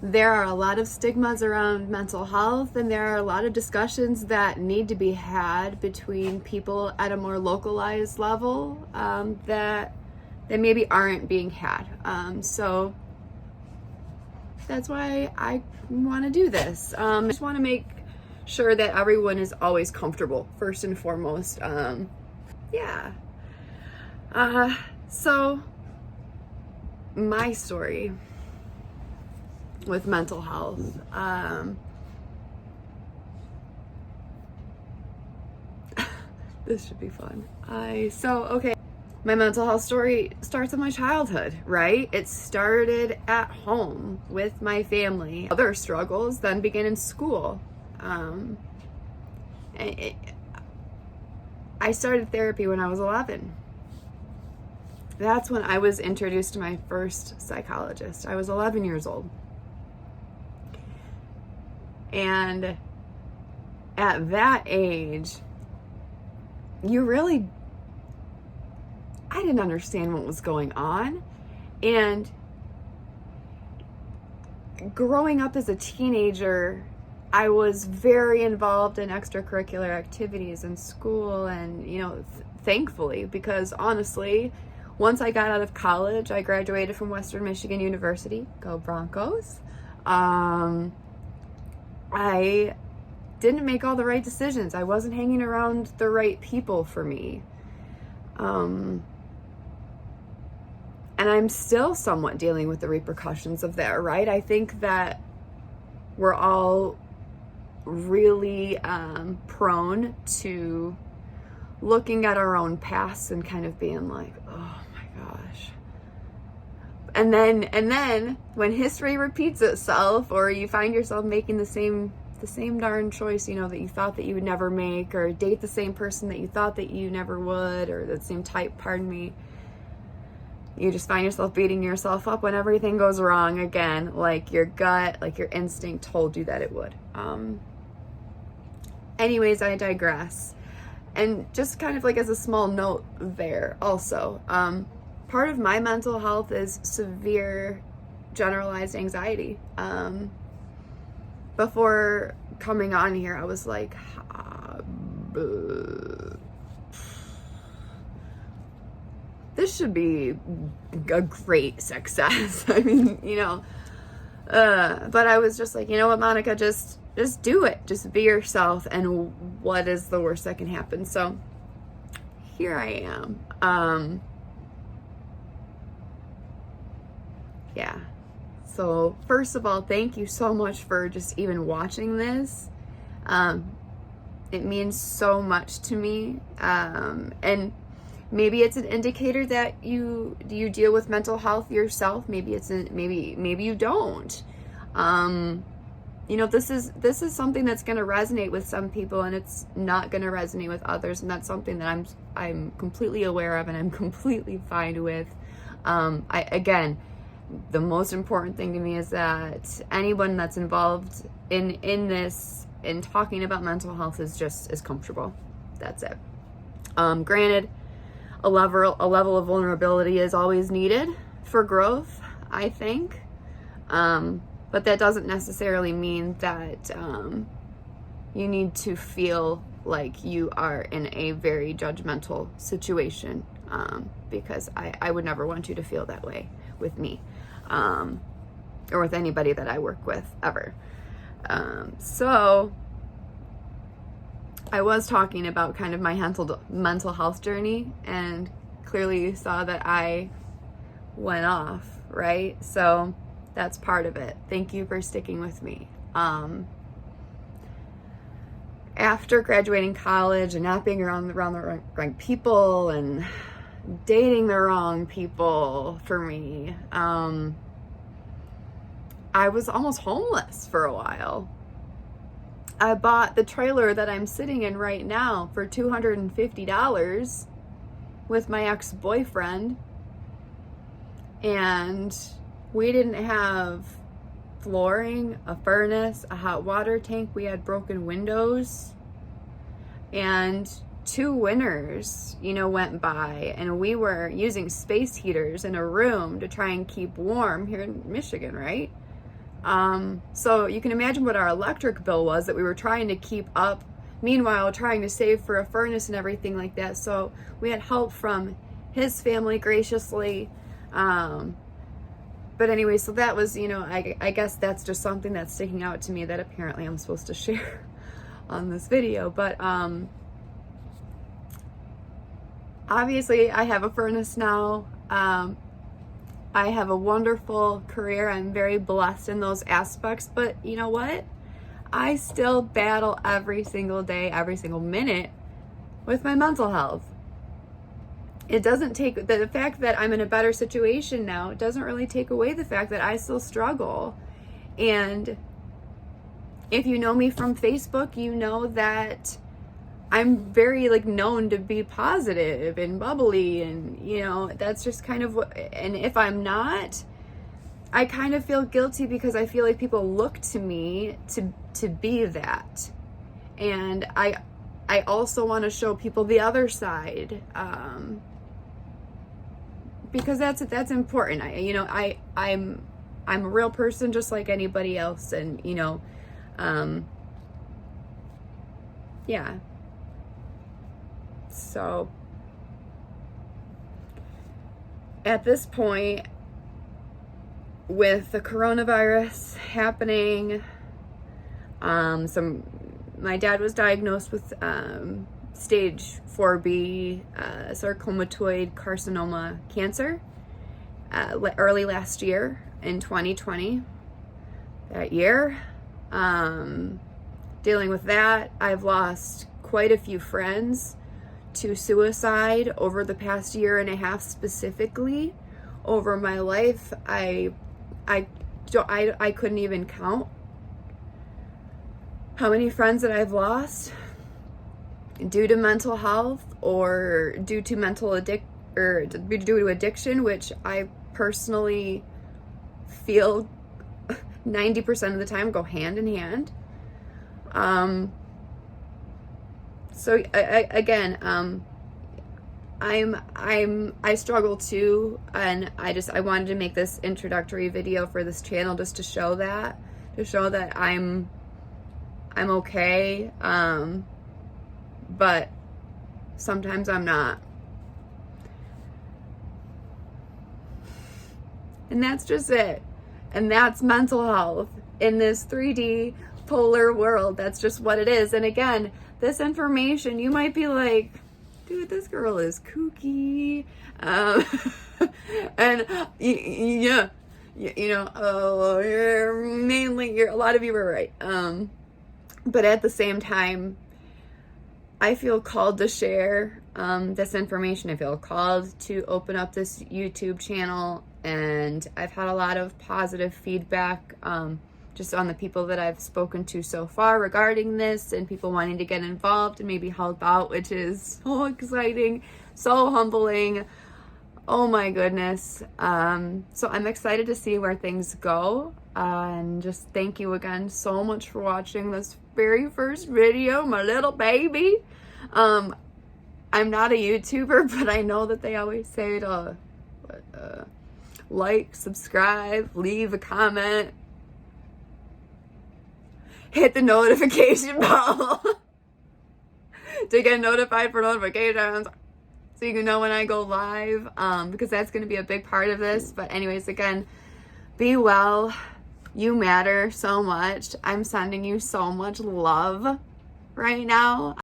there are a lot of stigmas around mental health, and there are a lot of discussions that need to be had between people at a more localized level that maybe aren't being had. So that's why I want to do this. I just want to make sure that everyone is always comfortable, first and foremost. So my story with mental health. This should be fun. My mental health story starts in my childhood, right? It started at home with my family. Other struggles then began in school. I started therapy when I was 11. That's when I was introduced to my first psychologist. I was 11 years old. And at that age, I didn't understand what was going on. And growing up as a teenager, I was very involved in extracurricular activities in school, and, thankfully, because honestly, once I got out of college, I graduated from Western Michigan University. Go Broncos. I didn't make all the right decisions. I wasn't hanging around the right people for me. And I'm still somewhat dealing with the repercussions of that, right? I think that we're all really prone to looking at our own past and kind of being like, oh my gosh. And then when history repeats itself, or you find yourself making the same darn choice, that you thought that you would never make, or date the same person that you thought that you never would, or the same type, you just find yourself beating yourself up when everything goes wrong again, like your gut, like your instinct told you that it would. Anyways, I digress. And just kind of like as a small note there also, part of my mental health is severe generalized anxiety. Before coming on here, I was like, this should be a great success. I mean, but I was just like, you know what, Monica, just do it. Just be yourself. And what is the worst that can happen? So here I am. Yeah. So first of all, thank you so much for just even watching this. It means so much to me. And maybe it's an indicator that you deal with mental health yourself. Maybe maybe you don't. This is something that's going to resonate with some people, and it's not going to resonate with others, and that's something that I'm completely aware of, and I'm completely fine with. Again, the most important thing to me is that anyone that's involved in this, in talking about mental health, is comfortable. That's it. Granted, a level of vulnerability is always needed for growth, I think. But that doesn't necessarily mean that you need to feel like you are in a very judgmental situation, because I would never want you to feel that way with me, or with anybody that I work with ever. So I was talking about kind of my mental health journey, and clearly you saw that I went off, right? So that's part of it. Thank you for sticking with me. After graduating college and not being around the right people and dating the wrong people for me, I was almost homeless for a while. I bought the trailer that I'm sitting in right now for $250 with my ex-boyfriend, and we didn't have flooring, a furnace, a hot water tank. We had broken windows, and 2 winters, went by, and we were using space heaters in a room to try and keep warm here in Michigan, right? So you can imagine what our electric bill was that we were trying to keep up, meanwhile trying to save for a furnace and everything like that. So we had help from his family graciously. But anyway, so that was, you know, I guess that's just something that's sticking out to me that apparently I'm supposed to share on this video. But obviously I have a furnace now. I have a wonderful career. I'm very blessed in those aspects, but you know what? I still battle every single day, every single minute with my mental health. It doesn't take, the fact that I'm in a better situation now, it doesn't really take away the fact that I still struggle. And if you know me from Facebook, you know that I'm very like known to be positive and bubbly, and you know, that's just kind of what, and if I'm not, I kind of feel guilty because I feel like people look to me to be that. And I also want to show people the other side, because that's important. I'm a real person just like anybody else, and you know, yeah. So at this point, with the coronavirus happening, my dad was diagnosed with stage 4B sarcomatoid carcinoma cancer early last year in 2020. That year, dealing with that, I've lost quite a few friends to suicide over the past year and a half. Specifically over my life, I couldn't even count how many friends that I've lost due to mental health or due to due to addiction, which I personally feel 90% of the time go hand in hand. So again, I struggle too, and I wanted to make this introductory video for this channel just to show that I'm okay, but sometimes I'm not. And that's just it. And that's mental health in this 3D polar world. That's just what it is. And again, this information, you might be like, dude, this girl is kooky. And yeah, you know, a lot of you were right. But at the same time, I feel called to share this information. I feel called to open up this YouTube channel, and I've had a lot of positive feedback just on the people that I've spoken to so far regarding this, and people wanting to get involved and maybe help out, which is so exciting, so humbling. Oh my goodness. So I'm excited to see where things go. And just thank you again so much for watching this very first video, my little baby. I'm not a YouTuber, but I know that they always say to like, subscribe, leave a comment, hit the notification bell to get notified for notifications so you can know when I go live, because that's going to be a big part of this. But anyways, again, be well. You matter so much. I'm sending you so much love right now.